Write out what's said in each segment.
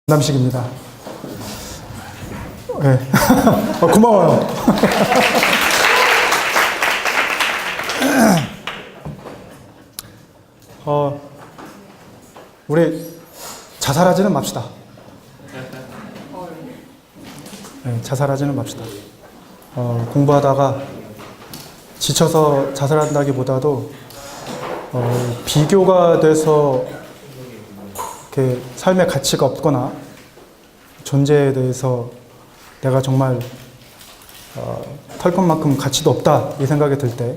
남식입니다. 네. 고마워요. 우리 자살하지는 맙시다. 네, 자살하지는 맙시다. 공부하다가 지쳐서 자살한다기보다도 비교가 돼서 이렇게 삶의 가치가 없거나 존재에 대해서 내가 정말 털 것만큼 가치도 없다 이 생각이 들 때,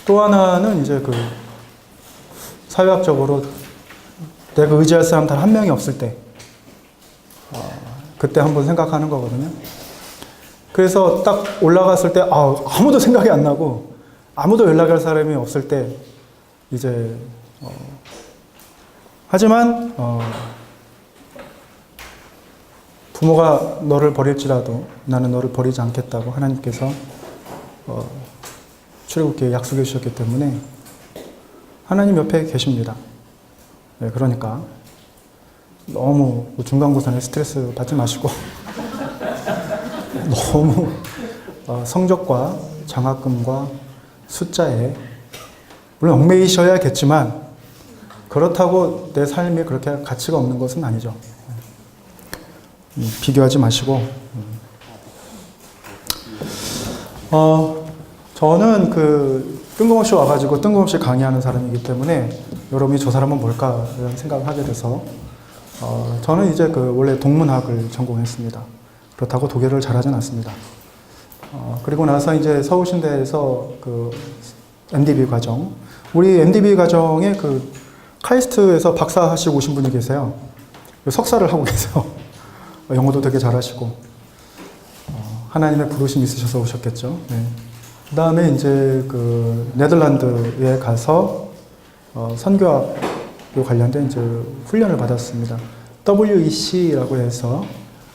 또 하나는 이제 그 사회학적으로 내가 의지할 사람 단 한 명이 없을 때, 그때 한번 생각하는 거거든요. 그래서 딱 올라갔을 때 아무도 생각이 안 나고 아무도 연락할 사람이 없을 때 이제 하지만 부모가 너를 버릴지라도 나는 너를 버리지 않겠다고 하나님께서 출애굽기에 약속해 주셨기 때문에 하나님 옆에 계십니다. 네, 그러니까 너무 중간고사에 스트레스 받지 마시고 너무 성적과 장학금과 숫자에 물론 얽매이셔야겠지만 그렇다고 내 삶이 그렇게 가치가 없는 것은 아니죠. 비교하지 마시고 저는 뜬금없이 와가지고 뜬금없이 강의하는 사람이기 때문에 여러분이 저 사람은 뭘까 이런 생각을 하게 돼서 저는 이제 원래 동문학을 전공했습니다. 그렇다고 독일어를 잘하진 않습니다. 그리고 나서 이제 서울신대에서 MDB 과정, 우리 MDB 과정에 카이스트에서 박사 하시고 오신 분이 계세요. 석사를 하고 계세요. 영어도 되게 잘하시고 하나님의 부르심이 있으셔서 오셨겠죠. 네. 그 다음에 이제 네덜란드에 가서 선교학과 관련된 이제 훈련을 받았습니다. WEC라고 해서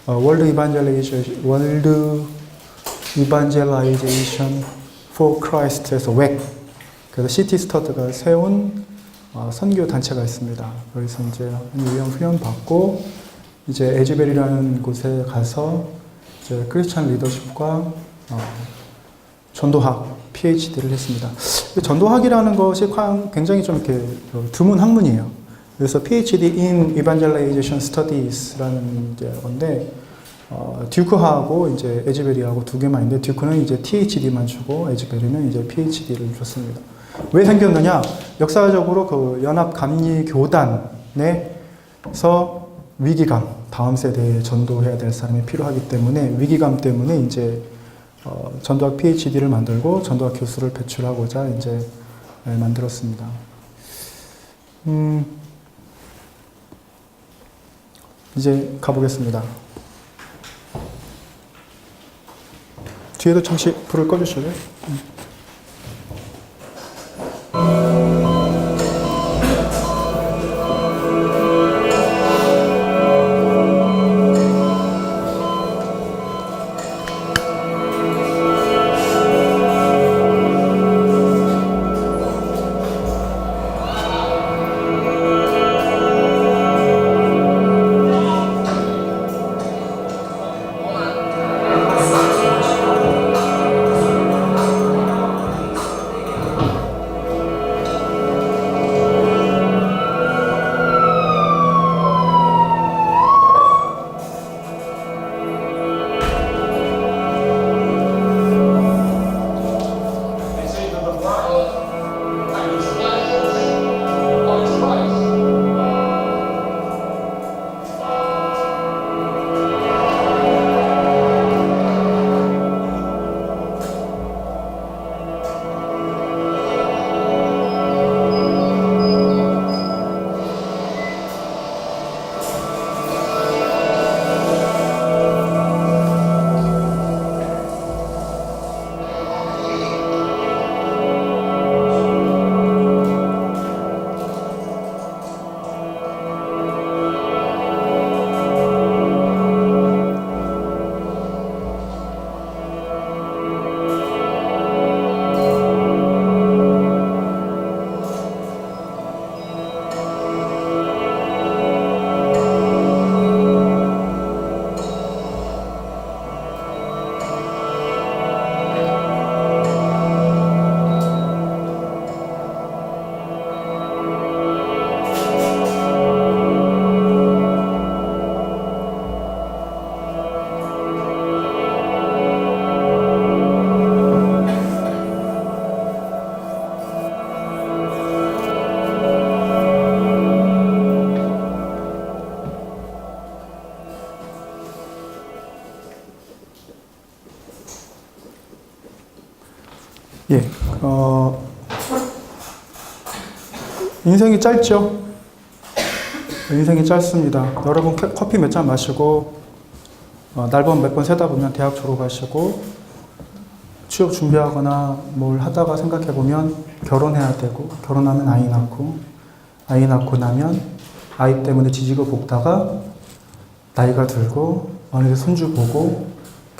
World Evangelization for Christ에서 WEC, 그래서 시티 스터드가 세운 선교 단체가 있습니다. 그래서 이제 한 1년 훈련 받고 이제 에즈벨이라는 곳에 가서 이제 크리스찬 리더십과 전도학 PhD를 했습니다. 전도학이라는 것이 굉장히 좀 이렇게 드문 학문이에요. 그래서 PhD in Evangelization Studies라는 건데 듀크하고 이제 에즈베리하고 두 개만 있는데 듀크는 이제 THD만 주고 에즈베리는 이제 PhD를 줬습니다. 왜 생겼느냐? 역사적으로 연합감리교단에서 위기감, 다음 세대에 전도해야 될 사람이 필요하기 때문에 위기감 때문에 이제 전도학 PhD를 만들고 전도학 교수를 배출하고자 이제 만들었습니다. 이제 가보겠습니다. 뒤에도 잠시 불을 꺼주실래요? 예, 인생이 짧죠? 인생이 짧습니다. 여러분 커피 몇 잔 마시고, 날번 몇 번 세다 보면 대학 졸업하시고, 취업 준비하거나 뭘 하다가 생각해보면 결혼해야 되고, 결혼하면 아이 낳고, 아이 낳고 나면 아이 때문에 지지고 볶다가 나이가 들고, 어느새 손주 보고,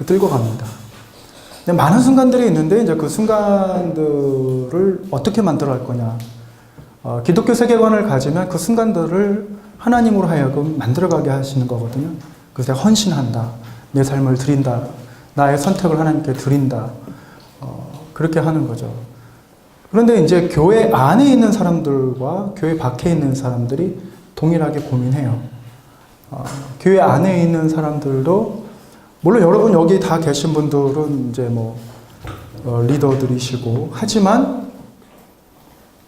들고 갑니다. 많은 순간들이 있는데, 이제 그 순간들을 어떻게 만들어 갈 거냐. 기독교 세계관을 가지면 그 순간들을 하나님으로 하여금 만들어가게 하시는 거거든요. 그래서 내가 헌신한다. 내 삶을 드린다. 나의 선택을 하나님께 드린다. 그렇게 하는 거죠. 그런데 이제 교회 안에 있는 사람들과 교회 밖에 있는 사람들이 동일하게 고민해요. 교회 안에 있는 사람들도, 물론 여러분 여기 다 계신 분들은 이제 뭐, 리더들이시고, 하지만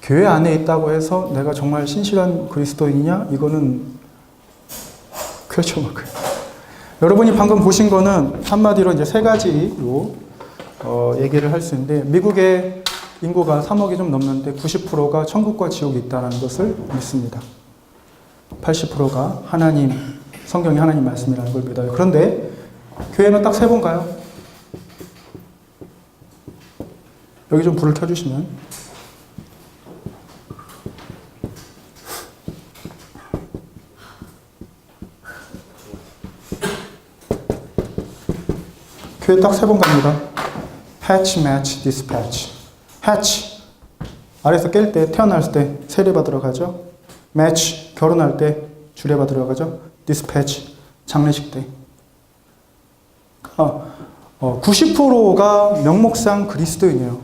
교회 안에 있다고 해서 내가 정말 신실한 그리스도인이냐? 이거는 그렇죠. 여러분이 방금 보신 거는 한마디로 이제 세 가지로 얘기를 할 수 있는데, 미국의 인구가 3억이 좀 넘는데 90%가 천국과 지옥이 있다는 것을 믿습니다. 80%가 하나님, 성경이 하나님 말씀이라는 걸 믿어요. 그런데 교회는 딱 세 번가요? 여기 좀 불을 켜주시면. 교회 딱 세 번 갑니다. hatch, match, dispatch. hatch, 아래에서 깰 때, 태어날 때 세례받으러 가죠. match, 결혼할 때 주례받으러 가죠. dispatch, 장례식 때. 90%가 명목상 그리스도인이에요.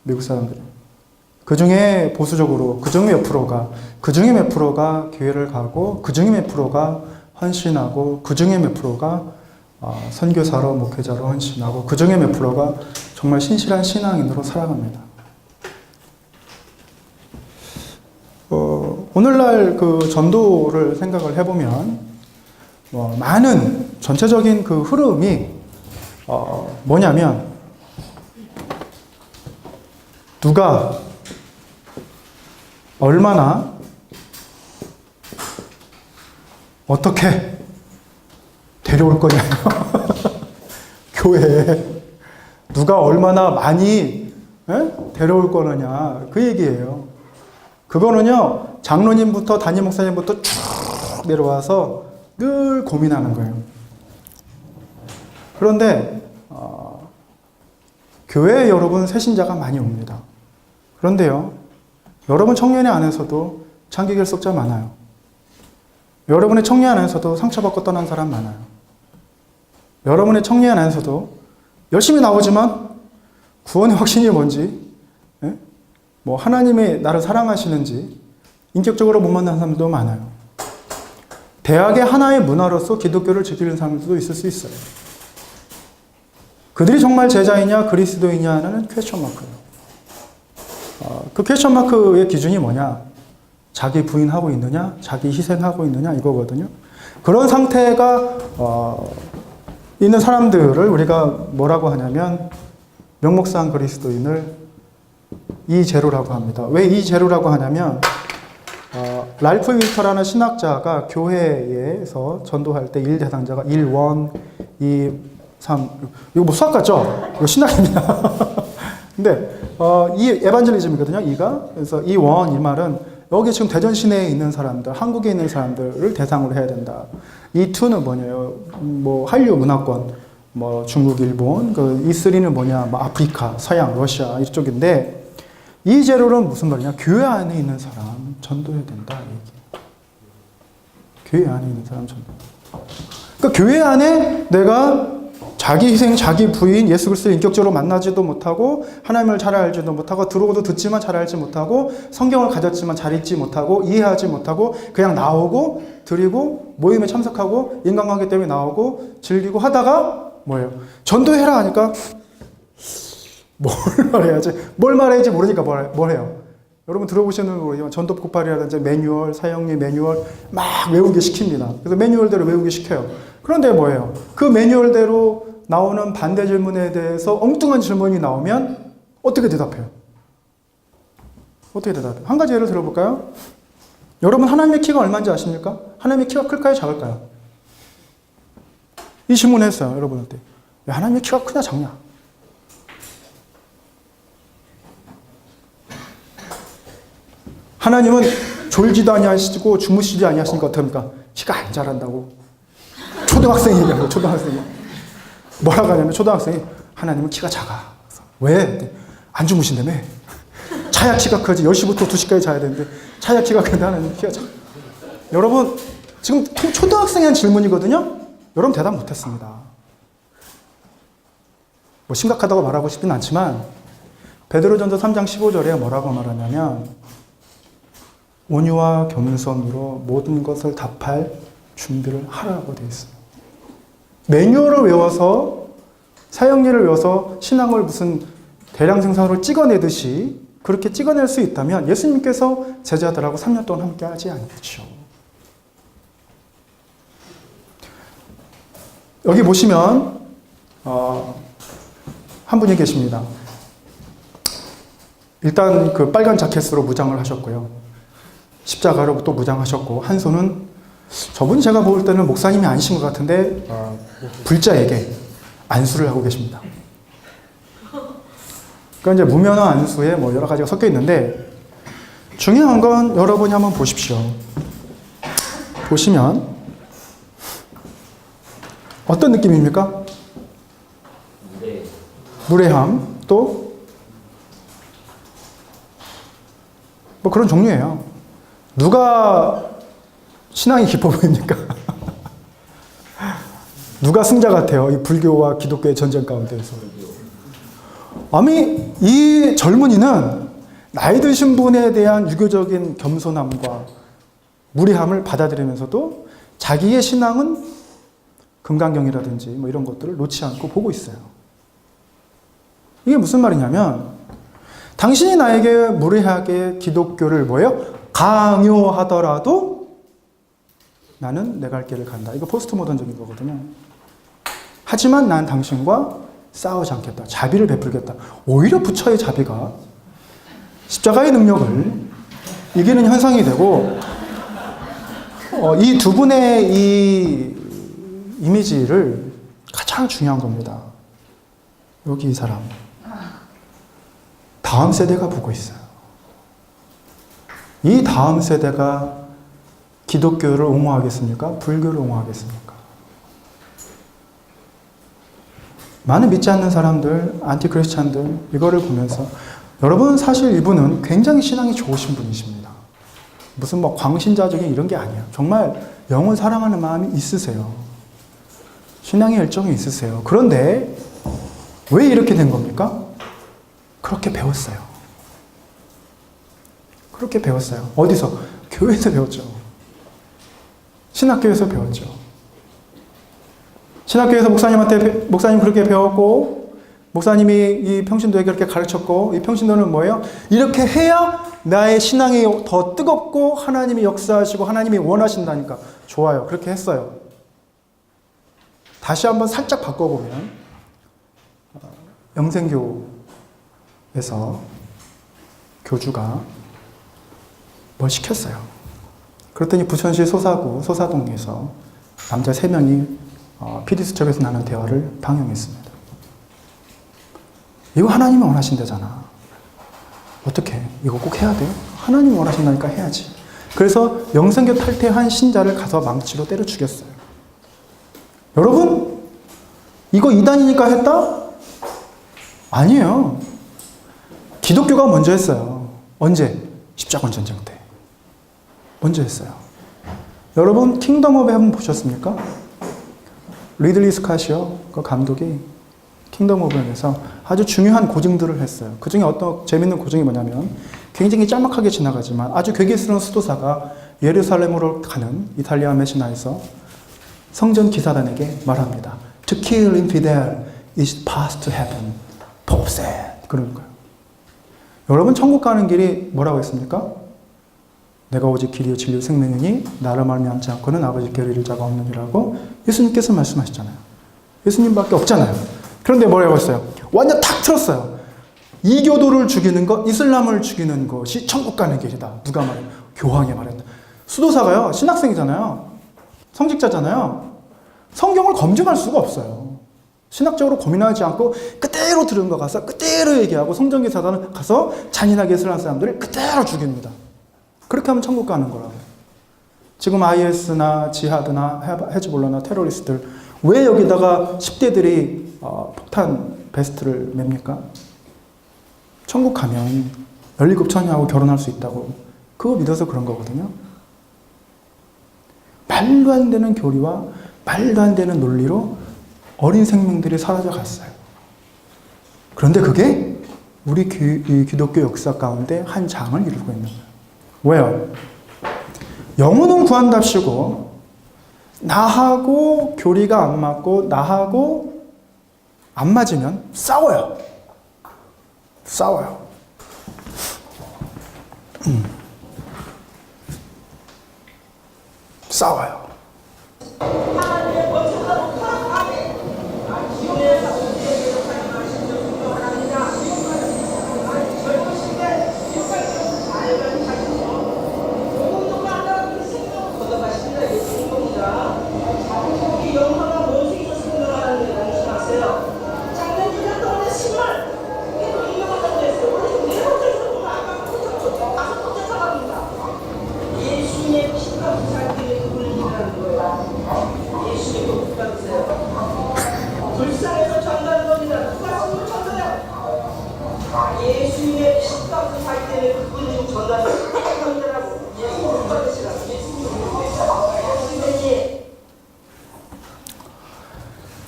미국 사람들은. 그 중에 보수적으로, 그 중에 몇 프로가, 그 중에 몇 프로가 교회를 가고, 그 중에 몇 프로가 헌신하고, 그 중에 몇 프로가 선교사로, 목회자로 헌신하고, 그 중에 몇 프로가 정말 신실한 신앙인으로 살아갑니다. 오늘날 그 전도를 생각을 해보면, 많은 전체적인 그 흐름이, 뭐냐면, 누가 얼마나 어떻게 데려올 거냐. 교회에 누가 얼마나 많이 데려올 거느냐. 그 얘기예요. 그거는요, 장로님부터 담임 목사님부터 쭉 내려와서 늘 고민하는 거예요. 그런데 교회에 여러분 새신자가 많이 옵니다. 그런데요, 여러분 청년회 안에서도 장기 결석자 많아요. 여러분의 청년 안에서도 상처받고 떠난 사람 많아요. 여러분의 청년 안에서도 열심히 나오지만 구원의 확신이 뭔지, 뭐 하나님의 나를 사랑하시는지 인격적으로 못 만난 사람도 많아요. 대학의 하나의 문화로서 기독교를 지키는 사람들도 있을 수 있어요. 그들이 정말 제자이냐 그리스도이냐는 퀘스천 마크예요. 그 퀘스천 마크의 기준이 뭐냐? 자기 부인하고 있느냐, 자기 희생하고 있느냐, 이거거든요. 그런 상태가 있는 사람들을 우리가 뭐라고 하냐면 명목상 그리스도인을 이제로라고 합니다. 왜 이제로라고 하냐면 랄프 윌터라는 신학자가 교회에서 전도할 때 1대상자가 1, 2, 3 이거 뭐 수학 같죠? 이거 신학입니다. 근데 이 에반젤리즘이거든요. 이가 그래서 이 원 이 말은 여기 지금 대전 시내에 있는 사람들, 한국에 있는 사람들을 대상으로 해야 된다. 이 2는 뭐냐요? 뭐 한류 문화권, 뭐 중국, 일본, 이 3는 뭐냐? 뭐 아프리카, 서양, 러시아 이쪽인데 이 제로는 무슨 말이냐? 교회 안에 있는 사람 전도해야 된다. 얘기. 교회 안에 있는 사람 전도. 그러니까 교회 안에 내가 자기 희생, 자기 부인, 예수 그리스도를 인격적으로 만나지도 못하고 하나님을 잘 알지도 못하고 들어오도 듣지만 잘 알지 못하고 성경을 가졌지만 잘 읽지 못하고 이해하지 못하고 그냥 나오고 드리고 모임에 참석하고 인간관계 때문에 나오고 즐기고 하다가 뭐예요? 전도해라 하니까 뭘 말해야지 모르니까 뭘 해요? 여러분 들어보시는 거예요. 전도 폭발이라든지 매뉴얼, 사형리 매뉴얼 막 외우게 시킵니다. 그래서 매뉴얼대로 외우게 시켜요. 그런데 뭐예요? 그 매뉴얼대로 나오는 반대 질문에 대해서 엉뚱한 질문이 나오면 어떻게 대답해요? 어떻게 대답해요? 한 가지 예를 들어볼까요? 여러분 하나님의 키가 얼마인지 아십니까? 하나님의 키가 클까요? 작을까요? 이 질문을 했어요. 여러분한테. 왜 하나님의 키가 크냐 작냐? 하나님은 졸지도 아니하시고 주무시지 아니하시니까 어떡합니까? 키가 안 자란다고. 초등학생이 얘기하고 초등학생이. 뭐라고 하냐면 초등학생이 하나님은 키가 작아. 왜? 안 주무신다며. 자야 키가 크지. 10시부터 2시까지 자야 되는데 자야 키가 큰데 하나님 키가 작아. 여러분 지금 초등학생이 한 질문이거든요. 여러분 대답 못했습니다. 뭐 심각하다고 말하고 싶진 않지만 베드로전서 3장 15절에 뭐라고 말하냐면 온유와 겸손으로 모든 것을 답할 준비를 하라고 되어 있어요. 매뉴얼을 외워서 사형리를 외워서 신앙을 무슨 대량 생산으로 찍어내듯이 그렇게 찍어낼 수 있다면 예수님께서 제자들하고 3년 동안 함께 하지 않겠죠. 여기 보시면 한 분이 계십니다. 일단 그 빨간 자켓으로 무장을 하셨고요. 십자가로 또 무장하셨고 한 손은 저분 제가 볼 때는 목사님이 아니신 것 같은데 불자에게 안수를 하고 계십니다. 그러니까 이제 무면허 안수에 뭐 여러 가지가 섞여 있는데 중요한 건 여러분이 한번 보십시오. 보시면 어떤 느낌입니까? 무례함 또 뭐 그런 종류예요. 누가 신앙이 깊어 보입니까? 누가 승자 같아요? 이 불교와 기독교의 전쟁 가운데에서. 아니 이 젊은이는 나이 드신 분에 대한 유교적인 겸손함과 무례함을 받아들이면서도 자기의 신앙은 금강경이라든지 뭐 이런 것들을 놓지 않고 보고 있어요. 이게 무슨 말이냐면 당신이 나에게 무례하게 기독교를 뭐예요? 강요하더라도 나는 내 갈 길을 간다. 이거 포스트 모던적인 거거든요. 하지만 난 당신과 싸우지 않겠다. 자비를 베풀겠다. 오히려 부처의 자비가 십자가의 능력을 이기는 현상이 되고 이 두 분의 이 이미지를 가장 중요한 겁니다. 여기 이 사람. 다음 세대가 보고 있어요. 이 다음 세대가 기독교를 옹호하겠습니까? 불교를 옹호하겠습니까? 많은 믿지 않는 사람들, 안티크리스찬들 이거를 보면서 여러분 사실 이분은 굉장히 신앙이 좋으신 분이십니다. 무슨 뭐 광신자적인 이런 게 아니에요. 정말 영을 사랑하는 마음이 있으세요. 신앙의 열정이 있으세요. 그런데 왜 이렇게 된 겁니까? 그렇게 배웠어요. 그렇게 배웠어요. 어디서? 교회에서 배웠죠. 신학교에서 배웠죠. 신학교에서 목사님 그렇게 배웠고, 목사님이 이 평신도에게 그렇게 가르쳤고, 이 평신도는 뭐예요? 이렇게 해야 나의 신앙이 더 뜨겁고, 하나님이 역사하시고, 하나님이 원하신다니까. 좋아요. 그렇게 했어요. 다시 한번 살짝 바꿔보면, 영생교에서 교주가 뭘 시켰어요. 그랬더니 부천시 소사동에서 남자 3명이 피디수첩에서 나눈 대화를 방영했습니다. 이거 하나님이 원하신다잖아. 어떻게? 이거 꼭 해야 돼? 하나님이 원하신다니까 해야지. 그래서 영생교 탈퇴한 신자를 가서 망치로 때려 죽였어요. 여러분, 이거 이단이니까 했다? 아니에요. 기독교가 먼저 했어요. 언제? 십자군 전쟁 때. 먼저 했어요. 여러분, 킹덤 오브 헤븐 보셨습니까? 리들리 스캇이요. 그 감독이 킹덤 오브 헤븐에서 아주 중요한 고증들을 했어요. 그 중에 어떤 재밌는 고증이 뭐냐면 굉장히 짤막하게 지나가지만 아주 괴기스러운 수도사가 예루살렘으로 가는 이탈리아 메시나에서 성전 기사단에게 말합니다. To kill infidel is path to heaven. Pope said. 그런 거예요. 여러분 천국 가는 길이 뭐라고 했습니까? 내가 오직 길이요 진리요 생명이니 나를 말미암지 않고는 아버지께 이를 자가 없느니라고 예수님께서 말씀하셨잖아요. 예수님밖에 없잖아요. 그런데 뭐라고 했어요? 완전 탁 틀었어요. 이교도를 죽이는 것, 이슬람을 죽이는 것이 천국 가는 길이다. 누가 말해? 교황이 말했다. 수도사가요, 신학생이잖아요. 성직자잖아요. 성경을 검증할 수가 없어요. 신학적으로 고민하지 않고 그대로 들은 거 가서 그대로 얘기하고 성전기사단은 가서 잔인하게 이슬람 사람들을 그대로 죽입니다. 그렇게 하면 천국 가는 거라고. 지금 IS나 지하드나 헤즈볼라나 테러리스트들 왜 여기다가 10대들이 폭탄 베스트를 맵니까? 천국 가면 연리급처녀하고 결혼할 수 있다고 그거 믿어서 그런 거거든요. 말도 안 되는 교리와 말도 안 되는 논리로 어린 생명들이 사라져 갔어요. 그런데 그게 우리 기독교 역사 가운데 한 장을 이루고 있는 거예요. 왜요? 영혼은 구한답시고 나하고 교리가 안 맞고 나하고 안 맞으면 싸워요. 싸워요. 싸워요.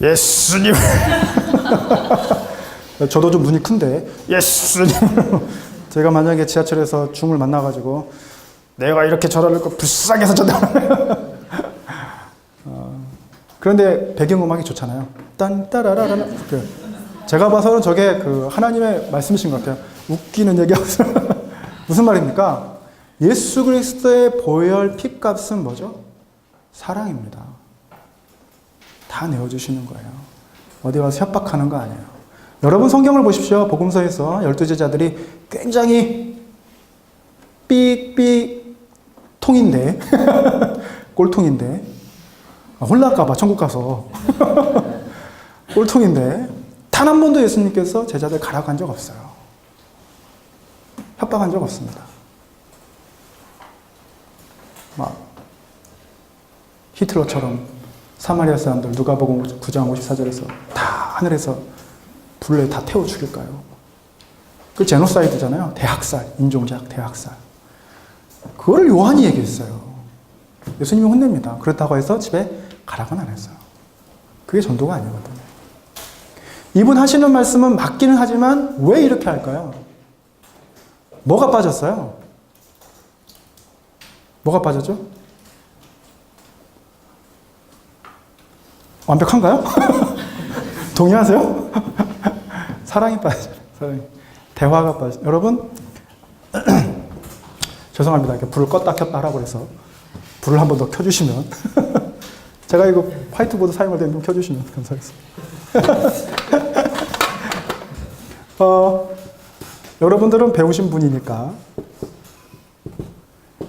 예수님. 저도 좀 눈이 큰데 예수님. 제가 만약에 지하철에서 줌을 만나가지고 내가 이렇게 전화를 거 불쌍해서 전화. 그런데 배경음악이 좋잖아요. 딴따라라라. 제가 봐서는 저게 그 하나님의 말씀이신 것 같아요. 웃기는 얘기하고 무슨 말입니까? 예수 그리스도의 보혈 피값은 뭐죠? 사랑입니다. 다 내어주시는 거예요. 어디 가서 협박하는 거 아니에요. 여러분 성경을 보십시오. 복음서에서 12제자들이 굉장히 삑삑 통인데 꼴통인데 혼날까봐 천국 가서 꼴통인데 단 한 번도 예수님께서 제자들 가라고 한 적 없어요. 협박한 적 없습니다. 막 히틀러처럼 사마리아 사람들 누가복음 9장 54절에서 다 하늘에서 불에 다 태워 죽일까요? 그 제노사이드잖아요. 대학살, 인종제약 대학살. 그거를 요한이 얘기했어요. 예수님이 혼냅니다. 그렇다고 해서 집에 가라고는 안 했어요. 그게 전도가 아니거든요. 이분 하시는 말씀은 맞기는 하지만 왜 이렇게 할까요? 뭐가 빠졌어요? 뭐가 빠졌죠? 완벽한가요? 동의하세요? 사랑이 빠져. 사랑이. 대화가 빠져. 여러분, 죄송합니다. 이렇게 불을 껐다 켰다 하라고 해서 불을 한 번 더 켜주시면 제가 이거 화이트보드 사용할 때 좀 켜주시면 감사하겠습니다. 여러분들은 배우신 분이니까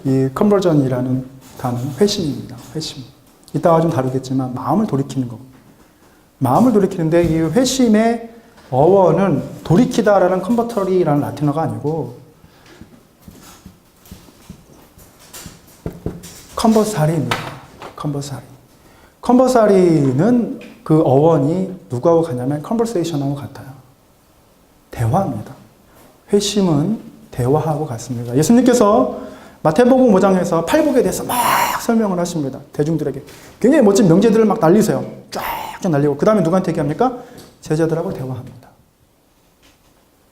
이 컨버전이라는 단어는 회심입니다. 회심. 이따가 좀 다루겠지만 마음을 돌이키는 거. 마음을 돌이키는데 이 회심의 어원은 돌이키다라는 컨버터리라는 라틴어가 아니고 컨버사리입니다. 컨버사리. 컨버사리는 그 어원이 누구하고 같냐면 컨버세이션하고 같아요. 대화입니다. 회심은 대화하고 같습니다. 예수님께서 마태복음 5장에서 팔복에 대해서 막 설명을 하십니다. 대중들에게. 굉장히 멋진 명제들을 막 날리세요. 쫙쫙 날리고 그 다음에 누구한테 얘기합니까? 제자들하고 대화합니다.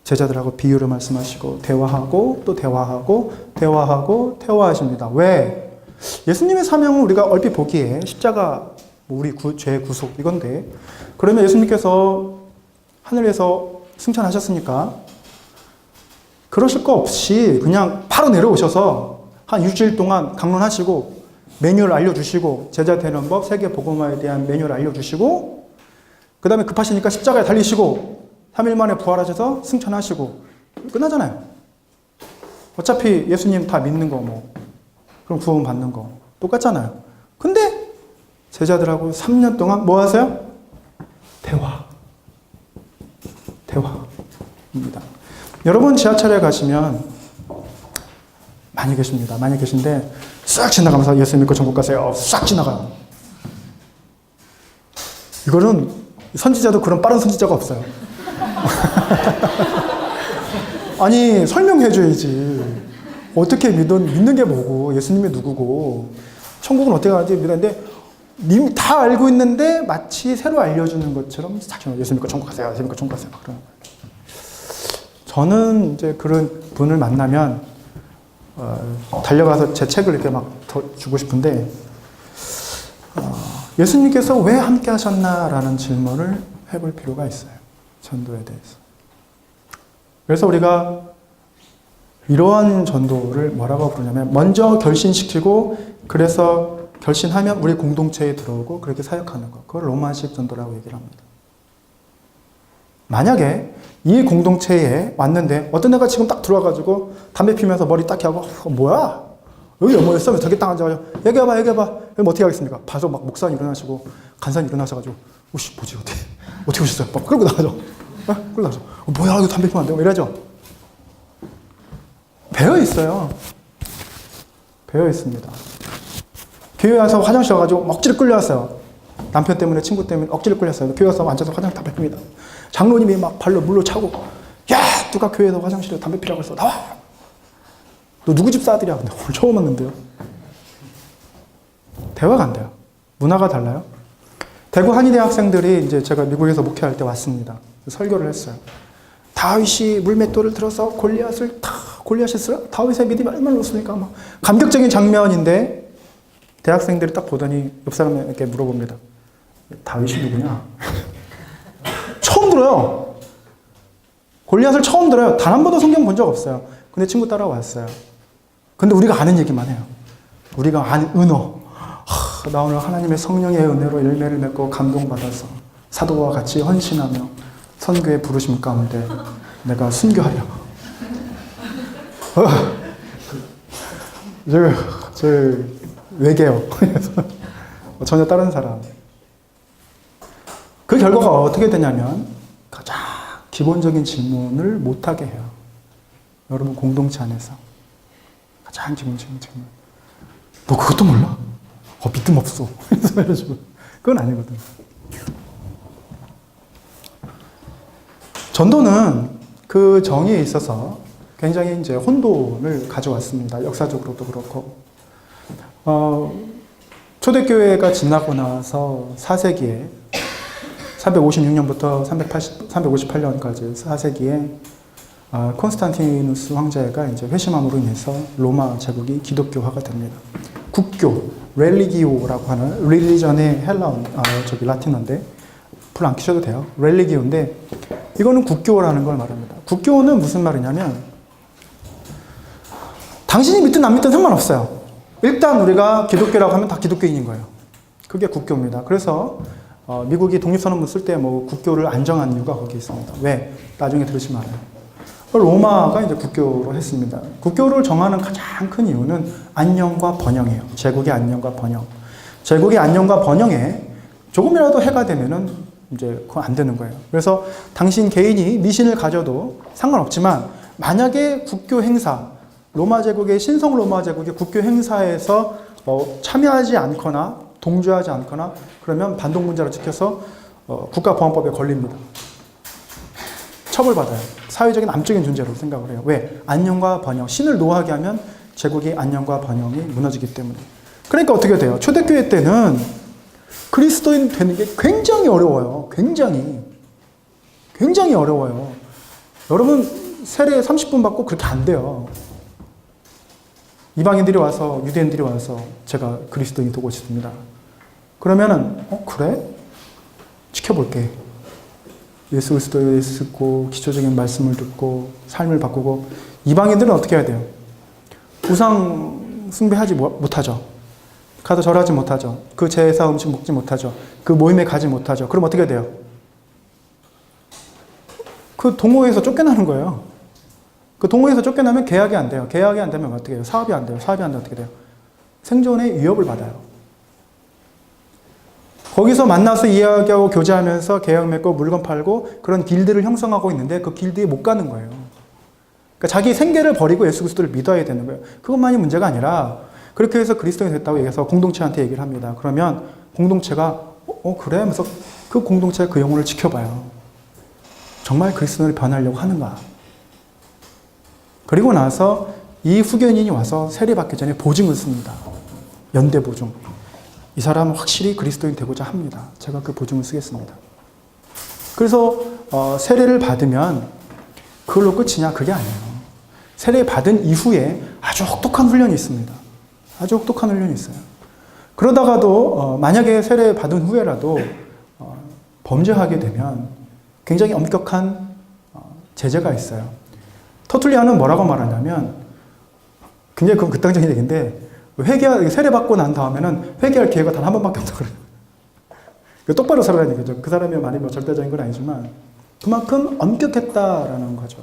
제자들하고 비유를 말씀하시고 대화하고 또 대화하고 대화하고 대화하십니다. 왜? 예수님의 사명은 우리가 얼핏 보기에 십자가 우리 죄 구속 이건데 그러면 예수님께서 하늘에서 승천하셨으니까 그러실 거 없이 그냥 바로 내려오셔서 한 일주일 동안 강론하시고 매뉴얼 알려주시고 제자 되는 법, 세계 복음화에 대한 매뉴얼 알려주시고 그 다음에 급하시니까 십자가에 달리시고 3일 만에 부활하셔서 승천하시고 끝나잖아요. 어차피 예수님 다 믿는 거 뭐 그럼 구원 받는 거 똑같잖아요. 근데 제자들하고 3년 동안 뭐 하세요? 대화입니다. 여러분 지하철에 가시면 많이 계십니다. 많이 계신데 싹 지나가면서 예수 믿고 천국 가세요. 싹 지나가요. 이거는 선지자도 그런 빠른 선지자가 없어요. 아니 설명해줘야지. 어떻게 믿는 게 뭐고 예수님이 누구고 천국은 어떻게 가는지 믿었는데 님 다 알고 있는데 마치 새로 알려주는 것처럼 예수 믿고 천국 가세요. 예수 믿고 천국 가세요. 그런 거예요. 저는 이제 그런 분을 만나면 달려가서 제 책을 이렇게 막 더 주고 싶은데 예수님께서 왜 함께 하셨나라는 질문을 해볼 필요가 있어요. 전도에 대해서. 그래서 우리가 이러한 전도를 뭐라고 부르냐면 먼저 결신시키고 그래서 결신하면 우리 공동체에 들어오고 그렇게 사역하는 것. 그걸 로마식 전도라고 얘기를 합니다. 만약에 이 공동체에 왔는데 어떤 애가 지금 딱 들어와가지고 담배 피면서 머리 딱 하고 뭐야? 여기 뭐였어? 왜 저기 딱 앉아가지고 얘기해봐. 그럼 어떻게 하겠습니까? 봐서 막 목사님 일어나시고 간사님 일어나셔가지고 오씨 뭐지 어떻게 오셨어요? 막 끌고 나가죠. 끌고 나가죠. 뭐야 이거 담배 피면 안 되고 이러죠. 배어 있어요. 배어 있습니다. 교회 와서 화장실 와가지고 억지로 끌려왔어요. 남편 때문에 친구 때문에 억지로 끌렸어요. 교회 와서 앉아서 화장실 담배 핍니다. 장로님이 막 발로 물로 차고 야 누가 교회에서 화장실에 담배 피라고 했어. 나와. 너 누구 집 아들이야? 근데 오늘 처음 왔는데요. 대화가 안 돼요. 문화가 달라요. 대구 한의대 학생들이 이제 제가 미국에서 목회할 때 왔습니다. 설교를 했어요. 다윗이 물맷돌을 들어서 골리앗을 다윗의 믿음이 얼마나 높습니까? 막 감격적인 장면인데 대학생들이 딱 보더니 옆 사람에게 물어봅니다. 다윗이 누구냐? 처음 들어요. 골리앗을 처음 들어요. 단 한 번도 성경 본 적 없어요. 근데 친구 따라왔어요. 근데 우리가 아는 얘기만 해요. 우리가 아는 은어. 나 오늘 하나님의 성령의 은혜로 열매를 맺고 감동받아서 사도와 같이 헌신하며 선교의 부르심 가운데 내가 순교하려. 저 외계요. 전혀 다른 사람. 그 결과가 어떻게 되냐면 가장 기본적인 질문을 못하게 해요. 여러분 공동체 안에서 가장 기본적인 질문. 너 그것도 몰라? 믿음 없어. 그건 아니거든. 전도는 그 정의에 있어서 굉장히 이제 혼돈을 가져왔습니다. 역사적으로도 그렇고. 초대교회가 지나고 나서 4세기에 356년부터 358년까지 4세기에 콘스탄티누스 황제가 이제 회심함으로 인해서 로마 제국이 기독교화가 됩니다. 국교, 렐리기오라고 하는 릴리전의 라틴어인데 별로 안 끼셔도 돼요. 렐리기오인데 이거는 국교라는 걸 말합니다. 국교는 무슨 말이냐면 당신이 믿든 안 믿든 상관없어요. 일단 우리가 기독교라고 하면 다 기독교인인 거예요. 그게 국교입니다. 그래서 미국이 독립선언문 쓸 때 뭐 국교를 안정한 이유가 거기 있습니다. 왜? 나중에 들으시면 알아요. 로마가 이제 국교로 했습니다. 국교를 정하는 가장 큰 이유는 안녕과 번영이에요. 제국의 안녕과 번영. 제국의 안녕과 번영에 조금이라도 해가 되면은 이제 그건 안 되는 거예요. 그래서 당신 개인이 미신을 가져도 상관없지만 만약에 국교 행사, 로마 제국의 신성 로마 제국의 국교 행사에서 참여하지 않거나 동조하지 않거나 그러면 반동문자로 찍혀서 국가보안법에 걸립니다. 처벌받아요. 사회적인 암적인 존재로 생각을 해요. 왜? 안녕과 번영. 신을 노하게 하면 제국의 안녕과 번영이 무너지기 때문에. 그러니까 어떻게 돼요? 초대교회 때는 그리스도인 되는 게 굉장히 어려워요. 굉장히 어려워요. 여러분 세례 30분 받고 그렇게 안 돼요. 이방인들이 와서 유대인들이 와서 제가 그리스도인이 되고 싶습니다. 그러면은 그래? 지켜볼게. 예수 그리스도에 듣고 기초적인 말씀을 듣고 삶을 바꾸고. 이방인들은 어떻게 해야 돼요? 우상 숭배하지 못하죠. 가서 절하지 못하죠. 그 제사 음식 먹지 못하죠. 그 모임에 가지 못하죠. 그럼 어떻게 돼요? 그 동호회에서 쫓겨나는 거예요. 그 동호회에서 쫓겨나면 계약이 안 돼요. 계약이 안 되면 어떻게 해요? 사업이 안 돼요. 사업이 안 되면 어떻게 돼요? 생존의 위협을 받아요. 거기서 만나서 이야기하고 교제하면서 계약 맺고 물건 팔고 그런 길드를 형성하고 있는데 그 길드에 못 가는 거예요. 그러니까 자기 생계를 버리고 예수 그리스도를 믿어야 되는 거예요. 그것만이 문제가 아니라 그렇게 해서 그리스도인이 됐다고 얘기해서 공동체한테 얘기를 합니다. 그러면 공동체가 그래? 하면서 그 공동체가 그 영혼을 지켜봐요. 정말 그리스도인을 변하려고 하는가? 그리고 나서 이 후견인이 와서 세례받기 전에 보증을 씁니다. 연대 보증. 이 사람은 확실히 그리스도인 되고자 합니다. 제가 그 보증을 쓰겠습니다. 그래서 세례를 받으면 그걸로 끝이냐? 그게 아니에요. 세례 받은 이후에 아주 혹독한 훈련이 있습니다. 아주 혹독한 훈련이 있어요. 그러다가도 만약에 세례 받은 후에라도 범죄하게 되면 굉장히 엄격한 제재가 있어요. 터툴리안은 뭐라고 말하냐면 굉장히 극단적인 얘기인데 세례 받고 난 다음에는 회개할 기회가 단 한 번밖에 없다고 그래요. 똑바로 살아라는 얘기죠. 그 사람이 많이 절대적인 건 아니지만 그만큼 엄격했다라는 거죠.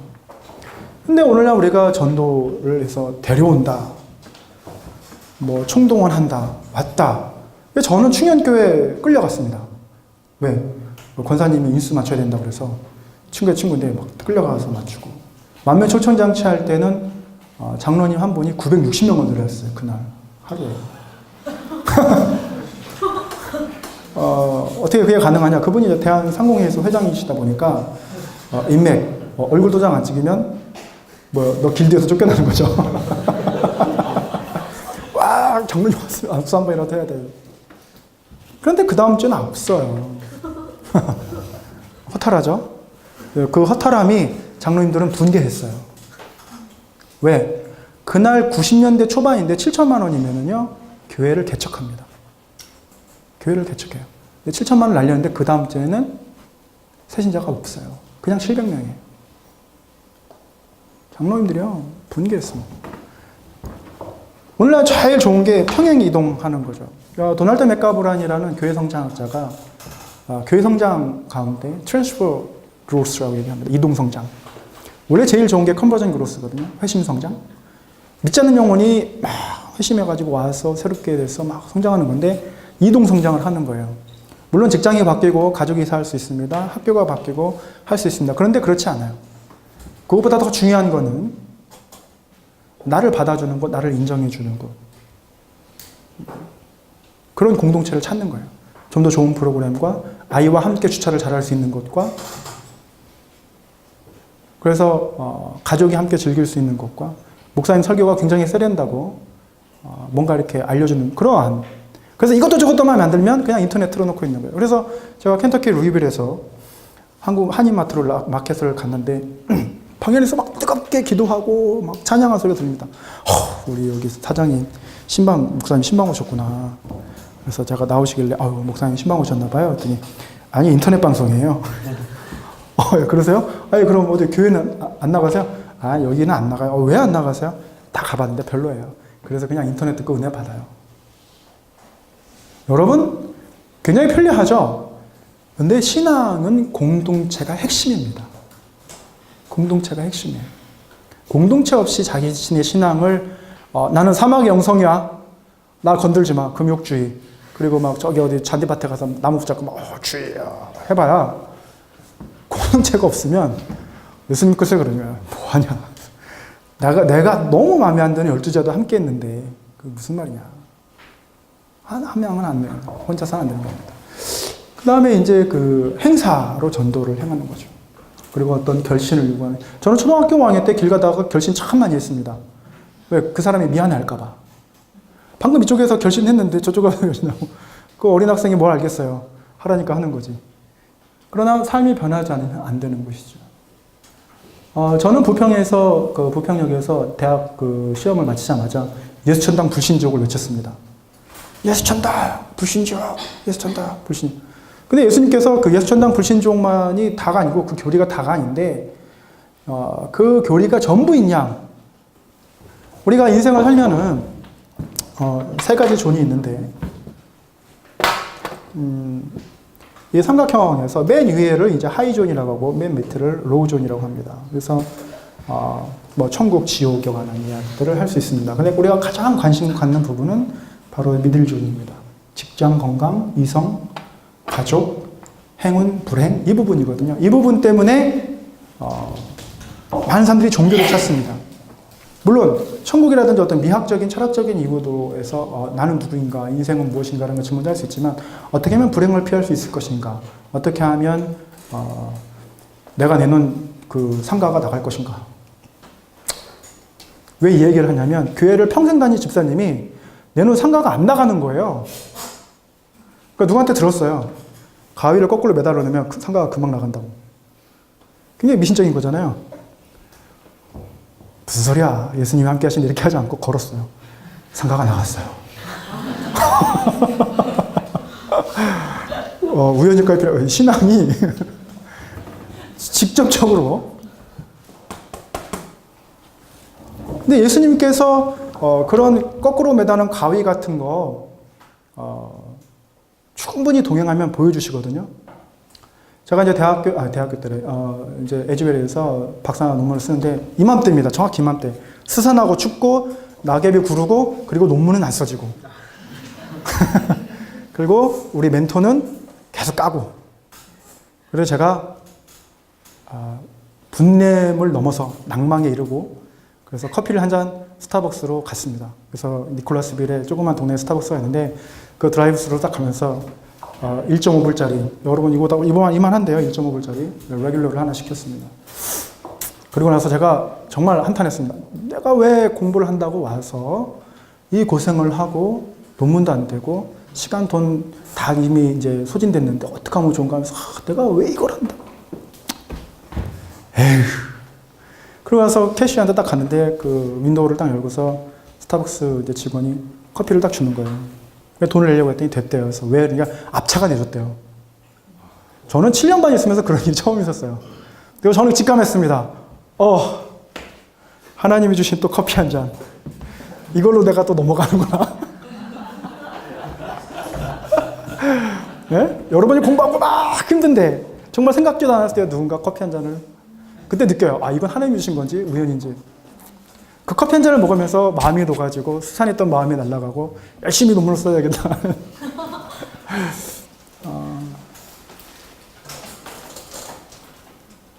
근데 오늘날 우리가 전도를 해서 데려온다, 뭐 총동원한다, 왔다. 저는 충현교회 끌려갔습니다. 왜? 권사님이 인수 맞춰야 된다고 그래서 친구인데 막 끌려가서 맞추고 만면 초청장치 할 때는 장로님 한 분이 960명을 늘렸어요. 그날 하루에. 어떻게 그게 가능하냐? 그분이 대한상공회에서 회장이시다 보니까 인맥, 얼굴 도장 안 찍으면 너 길드에서 쫓겨나는 거죠. 와, 장로님 왔으면 악수 한 번이라도 해야 돼요. 그런데 그 다음 주는 없어요. 허탈하죠? 그 허탈함이 장로님들은 분개했어요. 왜? 그날 90년대 초반인데 7천만 원이면은요, 교회를 개척합니다. 교회를 개척해요. 7천만 원을 날렸는데 그 다음 주에는 새신자가 없어요. 그냥 700명이에요. 장로님들이요, 분개했습니다. 오늘날 제일 좋은 게 평행 이동하는 거죠. 도널드 맥가브란이라는 교회 성장학자가 교회 성장 가운데 트랜스퍼 그로스라고 얘기합니다. 이동 성장. 원래 제일 좋은 게 컨버전 그로스거든요. 회심 성장. 믿지 않는 영혼이 막 회심해가지고 와서 새롭게 돼서 막 성장하는 건데 이동 성장을 하는 거예요. 물론 직장이 바뀌고 가족이 이사할 수 있습니다. 학교가 바뀌고 할 수 있습니다. 그런데 그렇지 않아요. 그것보다 더 중요한 거는 나를 받아주는 것, 나를 인정해주는 것. 그런 공동체를 찾는 거예요. 좀 더 좋은 프로그램과 아이와 함께 주차를 잘할 수 있는 것과 그래서 가족이 함께 즐길 수 있는 것과 목사님 설교가 굉장히 세련다고 뭔가 이렇게 알려주는 그러한 그래서 이것도 저것도 마음에 안 들면 그냥 인터넷 틀어놓고 있는 거예요. 그래서 제가 켄터키 루이빌에서 한국 한인마트로 마켓을 갔는데 방에서 막 뜨겁게 기도하고 막 찬양한 소리가 들립니다. 우리 여기 사장님 목사님 신방 오셨구나. 그래서 제가 나오시길래 목사님 신방 오셨나 봐요. 그랬더니 아니 인터넷 방송이에요. 그러세요? 아니 그럼 어디 교회는 안 나가세요? 여기는 안 나가요. 왜 안 나가세요? 다 가봤는데 별로예요. 그래서 그냥 인터넷 듣고 은혜 받아요. 여러분 굉장히 편리하죠? 근데 신앙은 공동체가 핵심입니다. 공동체가 핵심이에요. 공동체 없이 자기 자신의 신앙을 나는 사막의 영성이야. 나 건들지 마. 금욕주의. 그리고 막 저기 어디 잔디밭에 가서 나무 붙잡고 막 주의야 해봐야 공동체가 없으면 예수님께서 그런 거야. 뭐하냐. 내가 너무 마음에 안 드는 12제도 함께 했는데 그 무슨 말이냐. 한 명은 안 돼요. 혼자서는 안 되는 겁니다. 그 다음에 이제 그 행사로 전도를 행하는 거죠. 그리고 어떤 결신을 요구하는. 저는 초등학교 5학년 때 길 가다가 결신 참 많이 했습니다. 왜? 그 사람이 미안해할까봐. 방금 이쪽에서 결신했는데 저쪽에서 결신하고 그 어린 학생이 뭘 알겠어요. 하라니까 하는 거지. 그러나 삶이 변하지 않으면 안 되는 것이죠. 저는 부평에서 그 부평역에서 대학 그 시험을 마치자마자 예수천당 불신지옥을 외쳤습니다. 예수천당 불신지옥, 예수천당 불신. 근데 예수님께서 그 예수천당 불신지옥만이 다가 아니고 그 교리가 다가 아닌데 그 교리가 전부인 양. 우리가 인생을 살면은 세 가지 존이 있는데 이 삼각형에서 맨 위에를 이제 하이존이라고 하고 맨 밑을 로우존이라고 합니다. 그래서 뭐 천국, 지옥에 관한 이야기들을 할 수 있습니다. 근데 우리가 가장 관심 갖는 부분은 바로 미들존입니다. 직장, 건강, 이성, 가족, 행운, 불행 이 부분이거든요. 이 부분 때문에 많은 사람들이 종교를 찾습니다. 물론 천국이라든지 어떤 미학적인 철학적인 이유도에서 나는 누구인가, 인생은 무엇인가라는 걸 질문도 할 수 있지만 어떻게 하면 불행을 피할 수 있을 것인가, 어떻게 하면 내가 내놓은 그 상가가 나갈 것인가. 왜 이 얘기를 하냐면 교회를 평생 다닌 집사님이 내놓은 상가가 안 나가는 거예요. 그러니까 누구한테 들었어요. 가위를 거꾸로 매달아 놓으면 상가가 금방 나간다고. 굉장히 미신적인 거잖아요. 무슨 소리야. 예수님이 함께 하시는데 이렇게 하지 않고 걸었어요. 상가가 나갔어요. 우연일까요? 필요 신앙이 직접적으로. 근데 예수님께서 그런 거꾸로 매다는 가위 같은 거 충분히 동행하면 보여주시거든요. 제가 이제 대학교 때 이제 에즈웰에서 박사 논문을 쓰는데 이맘때입니다. 정확히 이맘때. 스산하고 춥고 낙엽이 구르고 그리고 논문은 안 써지고 그리고 우리 멘토는 계속 까고. 그래서 제가 분냄을 넘어서 낭망에 이르고 그래서 커피를 한 잔 스타벅스로 갔습니다. 그래서 니콜라스빌에 조그만 동네 스타벅스가 있는데 그 드라이브스루로 딱 가면서 1.5불짜리 여러분 이만한데요. 1.5불짜리 레귤러를 하나 시켰습니다. 그리고 나서 제가 정말 한탄했습니다. 내가 왜 공부를 한다고 와서 이 고생을 하고 논문도 안 되고 시간 돈 다 이미 이제 소진됐는데 어떻게 하면 좋은가 하면서 내가 왜 이걸 한다고. 에휴. 그러고 나서 캐시한테 딱 갔는데 그 윈도우를 딱 열고서 스타벅스 이제 직원이 커피를 딱 주는 거예요. 돈을 내려고 했더니 됐대요. 그래서 왜? 그러니까 앞차가 내줬대요. 저는 7년 반 있으면서 그런 일이 처음 있었어요. 그리고 저는 직감했습니다. 하나님이 주신 또 커피 한 잔. 이걸로 내가 또 넘어가는구나. 네? 여러분이 공부하고 막 힘든데 정말 생각지도 않았을 때 누군가 커피 한 잔을 그때 느껴요. 이건 하나님이 주신 건지 우연인지. 그 커피 한 잔을 먹으면서 마음이 녹아지고 수산했던 마음이 날아가고 열심히 논문을 써야겠다.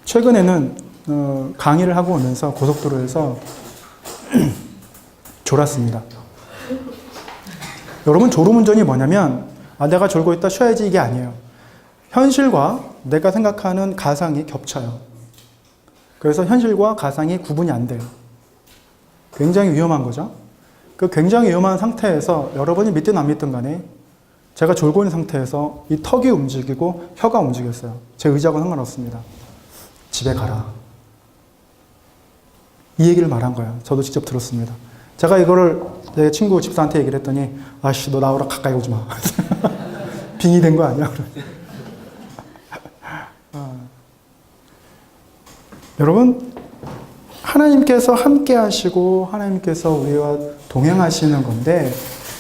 최근에는 강의를 하고 오면서 고속도로에서 졸았습니다. 여러분 졸음운전이 뭐냐면 내가 졸고 있다 쉬어야지 이게 아니에요. 현실과 내가 생각하는 가상이 겹쳐요. 그래서 현실과 가상이 구분이 안 돼요. 굉장히 위험한 거죠. 그 굉장히 위험한 상태에서 여러분이 믿든 안 믿든 간에 제가 졸고 있는 상태에서 이 턱이 움직이고 혀가 움직였어요. 제 의지하고는 상관없습니다. 집에 가라. 이 얘기를 말한 거예요. 저도 직접 들었습니다. 제가 이거를 내 친구 집사한테 얘기를 했더니 아씨 너 나오라 가까이 오지 마. 빙의 된 거 아니야? 여러분 하나님께서 함께 하시고 하나님께서 우리와 동행하시는 건데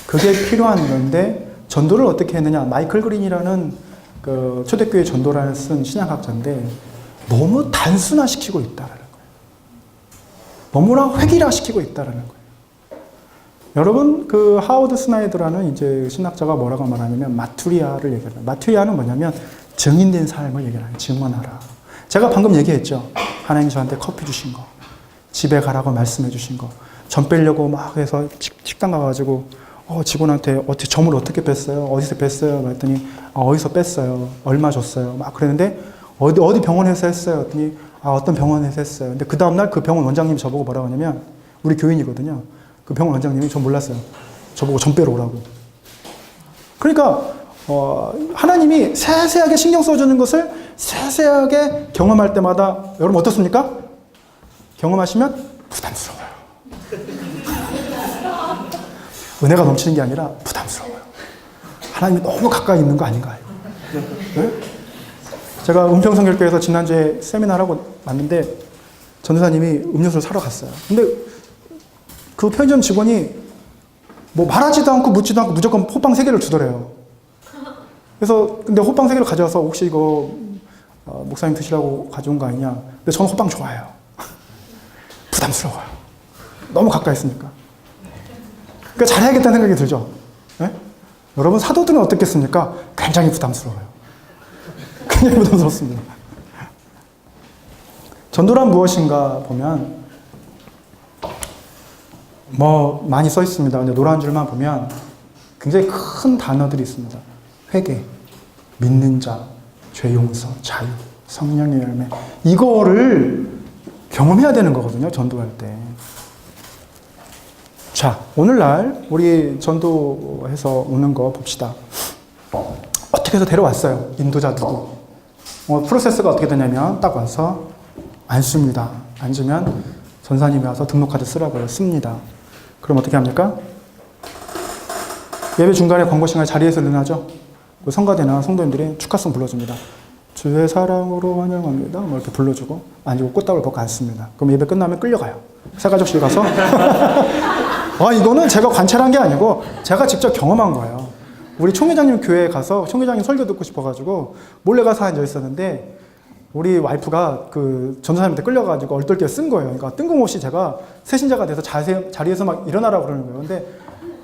그게 필요한 건데 전도를 어떻게 했느냐. 마이클 그린이라는 그 초대교회 전도란을 쓴 신약학자인데 너무 단순화시키고 있다라는 거예요. 너무나 획일화시키고 있다라는 거예요. 여러분 그 하워드 스나이더라는 이제 신학자가 뭐라고 말하냐면 마투리아를 얘기해요. 마투리아는 뭐냐면 증인된 삶을 얘기해요. 증언하라. 제가 방금 얘기했죠. 하나님 저한테 커피 주신 거, 집에 가라고 말씀해 주신 거, 점 빼려고 막 해서 식당 가가지고 직원한테 어떻게 점을 어떻게 뺐어요? 어디서 뺐어요? 그랬더니 어디서 뺐어요? 얼마 줬어요? 막 그랬는데 어디 병원에서 했어요? 그랬더니 어떤 병원에서 했어요. 근데 그 다음날 그 병원 원장님이 저보고 뭐라고 하냐면 우리 교인이거든요. 그 병원 원장님이 전 몰랐어요. 저보고 점 빼러 오라고. 그러니까 하나님이 세세하게 신경 써주는 것을 세세하게 경험할 때마다 여러분 어떻습니까? 경험하시면 부담스러워요. 은혜가 넘치는 게 아니라 부담스러워요. 하나님이 너무 가까이 있는 거 아닌가요? 네? 제가 은평성결교회에서 지난주에 세미나를 하고 왔는데 전도사님이 음료수를 사러 갔어요. 근데 그 편의점 직원이 뭐 말하지도 않고 묻지도 않고 무조건 호빵 3개를 주더래요. 그래서 근데 호빵 3개를 가져와서 혹시 이거 목사님 드시라고 가져온 거 아니냐. 근데 저는 호빵 좋아해요. 부담스러워요. 너무 가까이 있으니까. 그러니까 잘해야겠다는 생각이 들죠. 네? 여러분 사도들은 어떻겠습니까? 굉장히 부담스러워요. 굉장히 부담스럽습니다. 전도란 무엇인가 보면 뭐 많이 써 있습니다. 근데 노란 줄만 보면 굉장히 큰 단어들이 있습니다. 회개, 믿는 자, 죄 용서, 자유, 성령의 열매. 이거를 경험해야 되는 거거든요. 전도할 때. 자, 오늘날 우리 전도해서 오는 거 봅시다. 어떻게 해서 데려왔어요. 인도자 누구. 프로세스가 어떻게 되냐면 딱 와서 앉습니다. 앉으면 전사님이 와서 등록카드 쓰라고요. 씁니다. 그럼 어떻게 합니까? 예배 중간에 광고 시간에 자리에서 일어나죠. 그 성가대나 성도님들이 축하송 불러줍니다. 주의 사랑으로 환영합니다. 뭐 이렇게 불러주고 앉고 꽃다발 벗고 앉습니다. 그럼 예배 끝나면 끌려가요. 새가족실 가서 이거는 제가 관찰한 게 아니고 제가 직접 경험한 거예요. 우리 총회장님 교회에 가서 총회장님 설교 듣고 싶어가지고 몰래 가서 앉아 있었는데 우리 와이프가 그 전도사님한테 끌려가지고 얼떨결에 쓴 거예요. 그러니까 뜬금없이 제가 새신자가 돼서 자리에서 막 일어나라고 그러는 거예요. 근데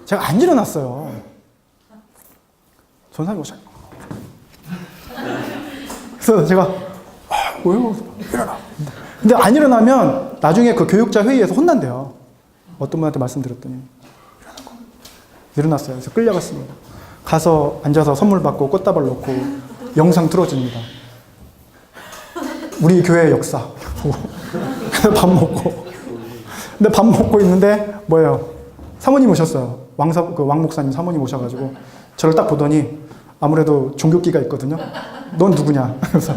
제가 안 일어났어요. 전도사님 오셔. 그래서 제가 뭐요? 일어나. 근데 안 일어나면 나중에 그 교육자 회의에서 혼난대요. 어떤 분한테 말씀드렸더니 일어났어요. 그래서 끌려갔습니다. 가서 앉아서 선물 받고 꽃다발 놓고 영상 틀어줍니다. 우리 교회의 역사. 밥 먹고. 근데 밥 먹고 있는데 뭐예요? 사모님 오셨어요. 왕 목사님 사모님 오셔가지고 저를 딱 보더니 아무래도 종교끼가 있거든요. 넌 누구냐? 그래서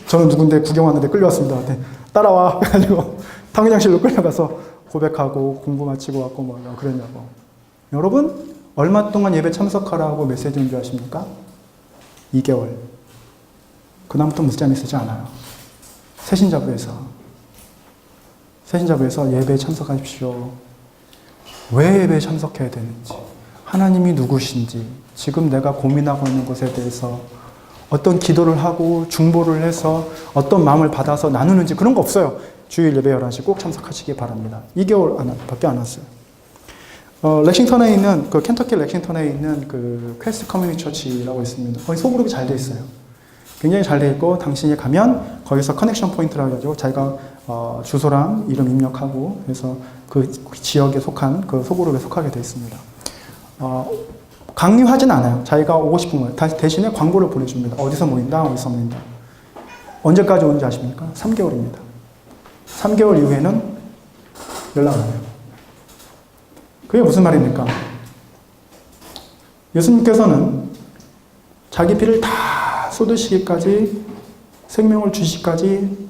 저는 누군데 구경 왔는데 끌려왔습니다. 따라와. 그래가지고 탕후장실로 끌려가서 고백하고 공부 마치고 왔고 뭐 그랬냐고. 여러분 얼마 동안 예배 참석하라고 메시지 온 줄 아십니까? 2개월. 그다음부터 문자이 쓰지 않아요. 새신자부에서 예배에 참석하십시오. 왜 예배에 참석해야 되는지, 하나님이 누구신지, 지금 내가 고민하고 있는 것에 대해서 어떤 기도를 하고 중보를 해서 어떤 마음을 받아서 나누는지 그런 거 없어요. 주일 예배 11시 꼭 참석하시기 바랍니다. 2개월 밖에 안 왔어요. 렉싱턴에 있는, 켄터키 렉싱턴에 있는 퀘스트 커뮤니티 처치라고 있습니다. 거기 소그룹이 잘 돼 있어요. 굉장히 잘 돼 있고, 당신이 가면 거기서 커넥션 포인트라고 해가지고 자기가 주소랑 이름 입력하고 해서 그 지역에 속한 그 소그룹에 속하게 돼 있습니다. 강요하진 않아요. 자기가 오고 싶은 거. 대신에 광고를 보내줍니다. 어디서 모인다, 어디서 모인다. 언제까지 오는지 아십니까? 3개월입니다. 3개월 이후에는 연락 안 해요. 그게 무슨 말입니까? 예수님께서는 자기 피를 다 쏟으시기까지, 생명을 주시기까지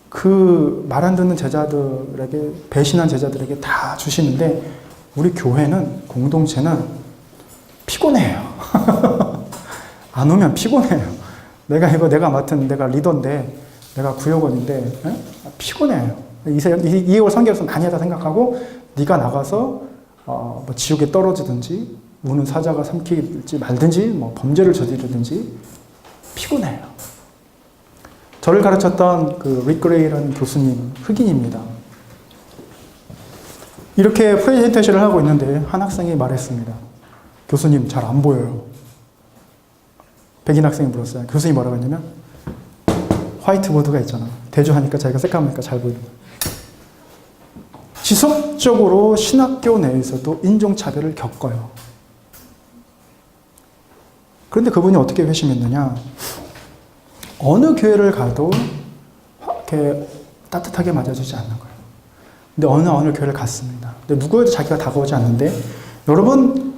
그 말 안 듣는 제자들에게, 배신한 제자들에게 다 주시는데, 우리 교회는, 공동체는 피곤해요. 안 오면 피곤해요. 내가 맡은, 내가 리더인데, 내가 구역원인데, 피곤해요. 2개월, 3개월에서 많이 하다 생각하고, 네가 나가서 뭐 지옥에 떨어지든지, 우는 사자가 삼키지 말든지, 뭐 범죄를 저지르든지, 피곤해요. 저를 가르쳤던 릭 그레이라는 교수님, 흑인입니다. 이렇게 프레젠테이션을 하고 있는데 한 학생이 말했습니다. 교수님 잘 안 보여요. 백인 학생이 물었어요. 교수님이 뭐라고 했냐면 화이트보드가 있잖아. 대조하니까 자기가 새까매니까 잘 보이는 거예요. 지속적으로 신학교 내에서도 인종차별을 겪어요. 그런데 그분이 어떻게 회심했느냐. 어느 교회를 가도 이렇게 따뜻하게 맞아주지 않는 거예요. 근데 어느 교회를 갔습니다. 근데 누구에도 자기가 다가오지 않는데, 여러분,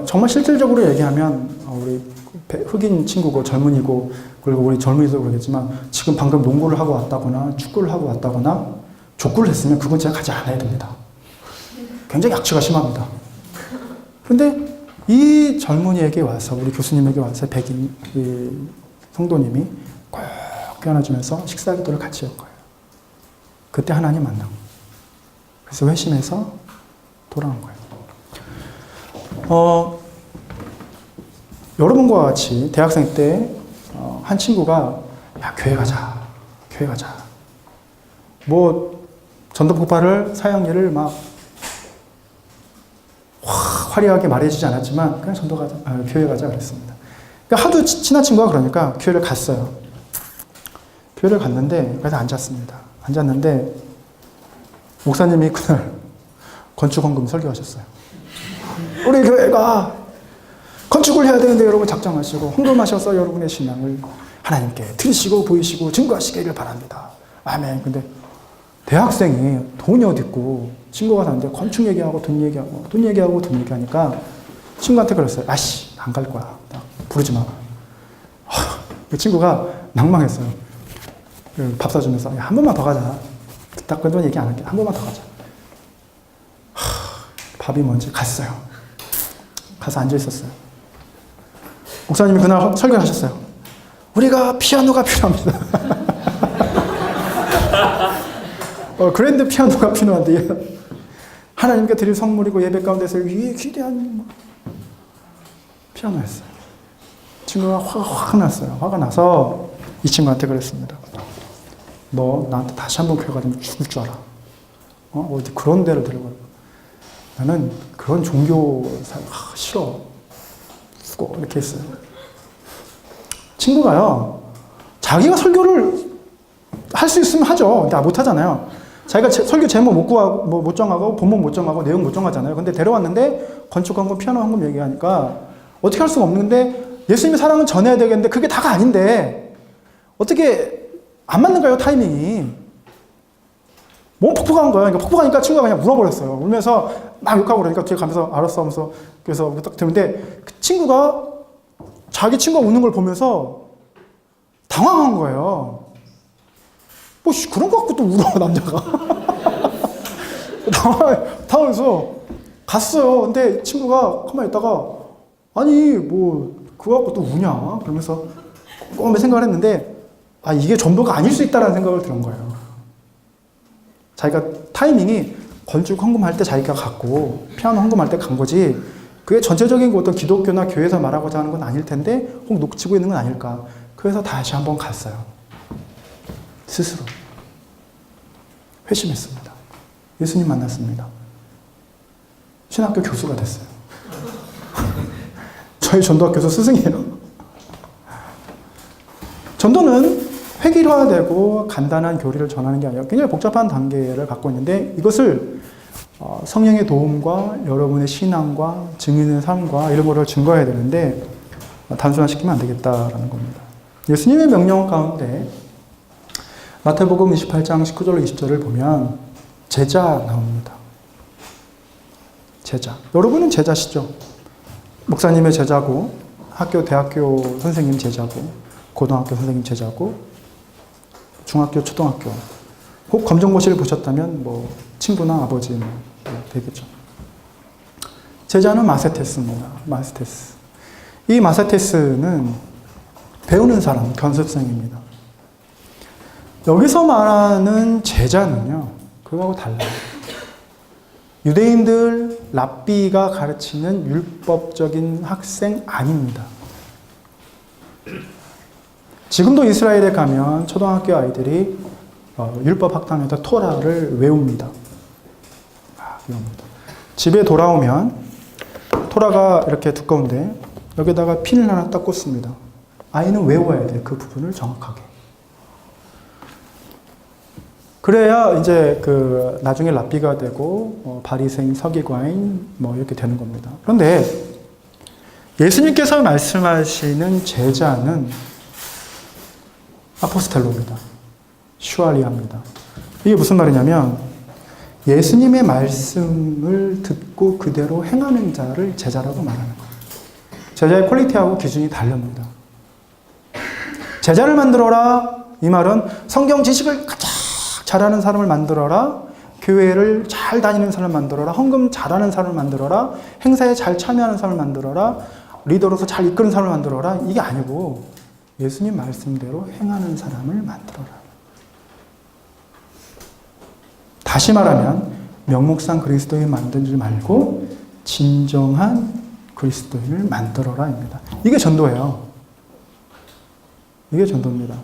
정말 실질적으로 얘기하면, 우리 흑인 친구고 젊은이고, 그리고 우리 젊은이도 그러겠지만, 지금 방금 농구를 하고 왔다거나, 축구를 하고 왔다거나, 족구를 했으면 그건 제가 가지 않아야 됩니다. 굉장히 악취가 심합니다. 그런데 이 젊은이에게 와서, 우리 교수님에게 와서 백인 성도님이 꼭 껴안아주면서 식사 기도를 같이 할 거예요. 그때 하나님 만나고. 그래서 회심해서 돌아온 거예요. 여러분과 같이 대학생 때 한 친구가 야, 교회 가자. 교회 가자. 뭐 전도 폭발을 사양리를 막 화려하게 말해주지 않았지만 그냥 전도 가자. 교회 가자 그랬습니다. 그러니까 하도 친한 친구가 그러니까 교회를 갔어요. 교회를 갔는데 그래서 앉았습니다. 앉았는데 목사님이 그날 건축헌금 설교하셨어요. 우리 교회가 건축을 해야 되는데 여러분 작정하시고 헌금하셔서 여러분의 신앙을 하나님께 드리시고 보이시고 증거하시기를 바랍니다. 아멘. 근데 대학생이 돈이 어디 있고 친구가 사는데 건축 얘기하고 돈 얘기하니까 친구한테 그랬어요. 아씨 안 갈 거야. 부르지 마. 그 친구가 낭망했어요. 밥 사주면서 야, 한 번만 더 가자. 딱 그런 얘기 안 할게. 한 번만 더 가자. 밥이 뭔지 갔어요. 가서 앉아 있었어요. 목사님이 그날 설교하셨어요. 우리가 피아노가 필요합니다. 그랜드 피아노가 필요한데 하나님께 드릴 선물이고 예배 가운데서 위에 기대한 피아노였어요. 친구가 화가 확 났어요. 화가 나서 이 친구한테 그랬습니다. 너 나한테 다시 한번 교회 가면 죽을 줄 알아. 어디 그런 데를 데려가. 나는 그런 종교 싫어. 쓰고 이렇게 했어요. 친구가요. 자기가 설교를 할 수 있으면 하죠. 근데 못 하잖아요. 자기가 설교 제목 못 정하고 본문 못 정하고 내용 못 정하잖아요. 근데 데려왔는데 건축헌금, 피아노 헌금 얘기하니까 어떻게 할 수가 없는데 예수님의 사랑은 전해야 되겠는데 그게 다가 아닌데 어떻게 안 맞는 거예요, 타이밍이. 몸 폭폭한 거예요. 그러니까 폭폭하니까 친구가 그냥 울어버렸어요. 울면서 막 욕하고 그러니까 뒤에 가면서 알았어 하면서 그래서 딱 들는데 그 친구가 자기 친구가 우는 걸 보면서 당황한 거예요. 뭐 그런 거 갖고 또 울어 남자가. 당황해서 갔어요. 근데 친구가 가만히 있다가 아니 뭐 그거 갖고 또 우냐 그러면서 꼼꼼히 생각을 했는데 이게 전부가 아닐 수 있다는 생각을 들은 거예요. 자기가 타이밍이 건축 헌금할 때 자기가 갔고 피아노 헌금할 때 간 거지 그게 전체적인 어떤 기독교나 교회에서 말하고자 하는 건 아닐 텐데 혹 놓치고 있는 건 아닐까. 그래서 다시 한번 갔어요. 스스로 회심했습니다. 예수님 만났습니다. 신학교 교수가 됐어요. 저희 전도학교에서 스승이에요. 전도는 획일화되고 간단한 교리를 전하는 게 아니라 굉장히 복잡한 단계를 갖고 있는데 이것을 성령의 도움과 여러분의 신앙과 증인의 삶과 이런 거를 증거해야 되는데 단순화시키면 안 되겠다라는 겁니다. 예수님의 명령 가운데 마태복음 28장 19절 20절을 보면 제자 나옵니다. 제자. 여러분은 제자시죠? 목사님의 제자고 학교, 대학교 선생님 제자고 고등학교 선생님 제자고 중학교, 초등학교 혹 검정고시를 보셨다면 뭐 친구나 아버지 되겠죠. 제자는 마세테스입니다. 마세테스. 이 마세테스는 배우는 사람, 견습생입니다. 여기서 말하는 제자는요, 그거하고 달라요. 유대인들 랍비가 가르치는 율법적인 학생 아닙니다. 지금도 이스라엘에 가면 초등학교 아이들이 율법 학당에서 토라를 외웁니다. 집에 돌아오면 토라가 이렇게 두꺼운데 여기다가 핀을 하나 딱 꽂습니다. 아이는 외워야 돼요. 그 부분을 정확하게. 그래야 이제 나중에 랍비가 되고 바리새인, 서기관인 이렇게 되는 겁니다. 그런데 예수님께서 말씀하시는 제자는 아포스텔로입니다. 슈아리아입니다. 이게 무슨 말이냐면 예수님의 말씀을 듣고 그대로 행하는 자를 제자라고 말하는 거예요. 제자의 퀄리티하고 기준이 다릅니다. 제자를 만들어라. 이 말은 성경 지식을 가장 잘하는 사람을 만들어라. 교회를 잘 다니는 사람을 만들어라. 헌금 잘하는 사람을 만들어라. 행사에 잘 참여하는 사람을 만들어라. 리더로서 잘 이끄는 사람을 만들어라. 이게 아니고 예수님 말씀대로 행하는 사람을 만들어라. 다시 말하면 명목상 그리스도인 만들지 말고 진정한 그리스도인을 만들어라입니다. 이게 전도예요. 이게 전도입니다.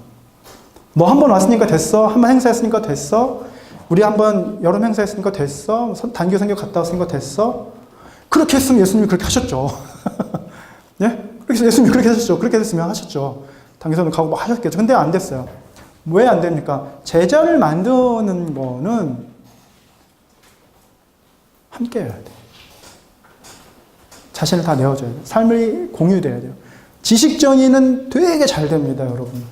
너 한 번 왔으니까 됐어. 한 번 행사했으니까 됐어. 우리 한번 여름 행사했으니까 됐어. 단기 선교 갔다 왔으니까 됐어. 그렇게 했으면 예수님이 그렇게 하셨죠. 예? 그렇게 해서 예수님이 그렇게 하셨죠. 그렇게 됐으면 하셨죠. 단기 선교 가고 막 하셨겠죠. 근데 안 됐어요. 왜 안 됩니까? 제자를 만드는 거는 함께 해야 돼요. 자신을 다 내어줘야 돼요. 삶이 공유돼야 돼요. 지식 정의는 되게 잘 됩니다, 여러분.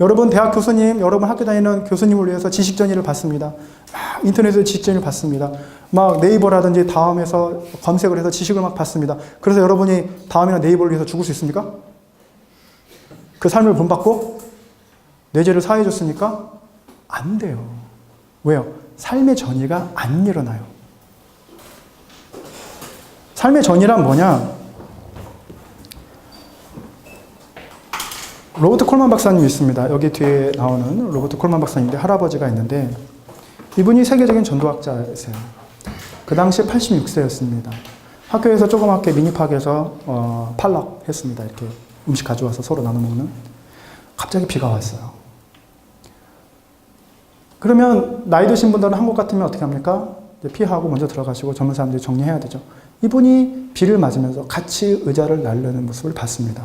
여러분 대학 교수님, 여러분 학교 다니는 교수님을 위해서 지식 정의를 받습니다. 막 인터넷에서 지식 정의를 받습니다. 막 네이버라든지 다음에서 검색을 해서 지식을 막 받습니다. 그래서 여러분이 다음이나 네이버를 위해서 죽을 수 있습니까? 그 삶을 본받고 내 죄를 사해 줬으니까 안 돼요. 왜요? 삶의 전이가 안 일어나요. 삶의 전이란 뭐냐? 로버트 콜만 박사님이 있습니다. 여기 뒤에 나오는 로버트 콜만 박사님인데 할아버지가 있는데 이분이 세계적인 전도학자이세요. 그 당시에 86세였습니다. 학교에서 조그맣게 미니파크에서 팔락 했습니다. 이렇게 음식 가져와서 서로 나눠 먹는. 갑자기 비가 왔어요. 그러면 나이 드신 분들은 한국 같으면 어떻게 합니까? 피하고 먼저 들어가시고 젊은 사람들이 정리해야 되죠. 이분이 비를 맞으면서 같이 의자를 나르는 모습을 봤습니다.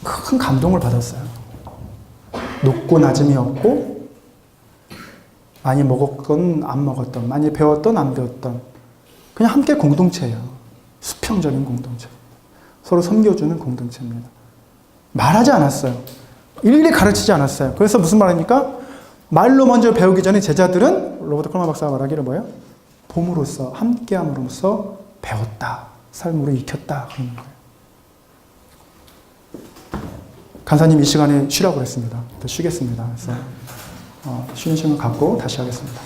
큰 감동을 받았어요. 높고 낮음이 없고 많이 먹었건 안 먹었던, 많이 배웠던 안 배웠던 그냥 함께 공동체예요. 수평적인 공동체. 서로 섬겨주는 공동체입니다. 말하지 않았어요. 일일이 가르치지 않았어요. 그래서 무슨 말입니까? 말로 먼저 배우기 전에 제자들은 로버트 콜만 박사가 말하기를 뭐예요? 봄으로써 함께함으로써 배웠다. 삶으로 익혔다. 그러는 거예요. 간사님 이 시간에 쉬라고 그랬습니다. 쉬겠습니다. 그래서 쉬는 시간 갖고 다시 하겠습니다.